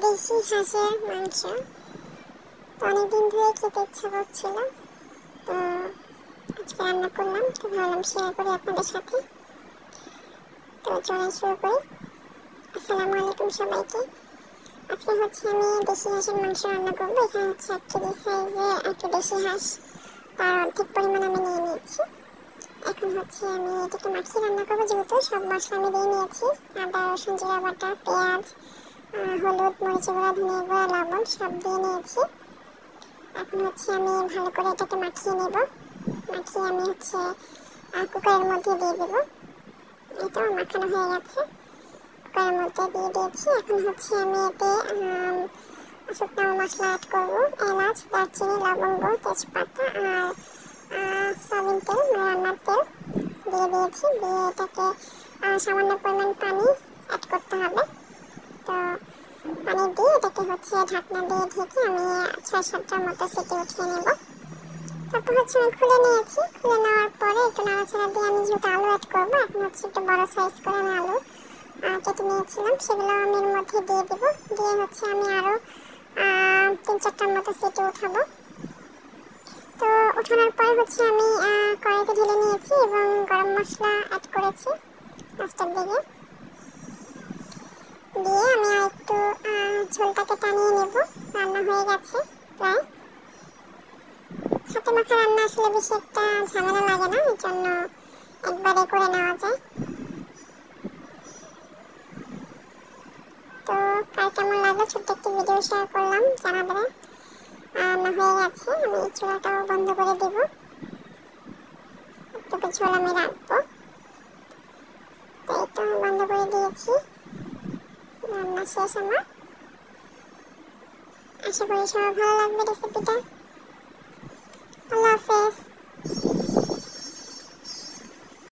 দেশি হাঁসের মাংস। তো অনেকদিন ধরে খেতে ইচ্ছা করছিল, তো আজকে রান্না করলাম। তো ভাবলাম শেয়ার করি আপনাদের সাথে। তো চলে শুরু করি। আসসালামু আলাইকুম সবাইকে। আজকে হচ্ছে আমি দেশি হাঁসের মাংস রান্না করবো। এখানে হচ্ছে 1 কেজি সাইজের একটা দেশি হাঁস, তার অর্ধেক পরিমাণ আমি নিয়ে নিয়েছি। এখন হচ্ছে আমি এটাকে মাখিয়ে রান্না করবো, যেহেতু সব মশলা আমি দিয়ে নিয়েছি। আদা, রসুন, জিরা বাটা, পেঁয়াজ, হলুদ, মরিচ গুঁড়া, ধনিয়া গুঁড়া, লবণ সব দিয়ে নিয়েছি। এখন হচ্ছে আমি ভালো করে এটাকে মাখিয়ে নেব। মাখিয়ে আমি হচ্ছে কুকারের মধ্যে দিয়ে দেবো। এটা মাখানো হয়ে গেছে, কুকারের মধ্যে দিয়ে দিয়েছি। এখন হচ্ছে আমি এতে শুকনো মশলা অ্যাড করবো। এলাচ, দারচিনি, লবঙ্গ, তেজপাতা আর সয়াবিন তেল, রান্নার তেল দিয়ে দিয়েছি। দিয়ে এটাকে সামান্য পরিমাণ পানি অ্যাড করতে হবে। তো পানি দিয়ে এটাকে হচ্ছে ঢাকনা দিয়ে ঢেকে আমি 6-7টার মতো সিটি উঠিয়ে নেব। তারপর হচ্ছে আমি খুলে নিয়েছি। খুলে নেওয়ার পরে একটু নাড়াচাড়া দিয়ে আমি যেহেতু আলু অ্যাড করবো, এখন হচ্ছে একটু বড় সাইজ করে আমি আলু কেটে নিয়েছিলাম, সেগুলো আমি এর মধ্যে দিয়ে দেবো। দিয়ে হচ্ছে আমি আরও 3-4টার মতো সিটি উঠাবো। তো উঠানোর পরে হচ্ছে আমি কড়াইতে ঢেলে নিয়েছি এবং গরম মশলা অ্যাড করেছি লাস্টের দিকে। দিয়ে আমি আর একটু ঝোলটাকে টানিয়ে নেব। রান্না হয়ে গেছে প্রায়। হাতে মাখা রান্না আসলে বেশি একটা ঝামেলা লাগে না, এই জন্য একবারে করে নেওয়া যায়। তো কার কেমন লাগলো, ছোট্ট একটি ভিডিও শেয়ার করলাম, জানাবেন। রান্না হয়ে গেছে, আমি চুলাটাও বন্ধ করে দেব। একটু ঝোল আমি রাখবো। তো এই তো বন্ধ করে দিয়েছি। রান্না শেষ আমার। আশা করি সবার ভালো লাগবে রেসিপি।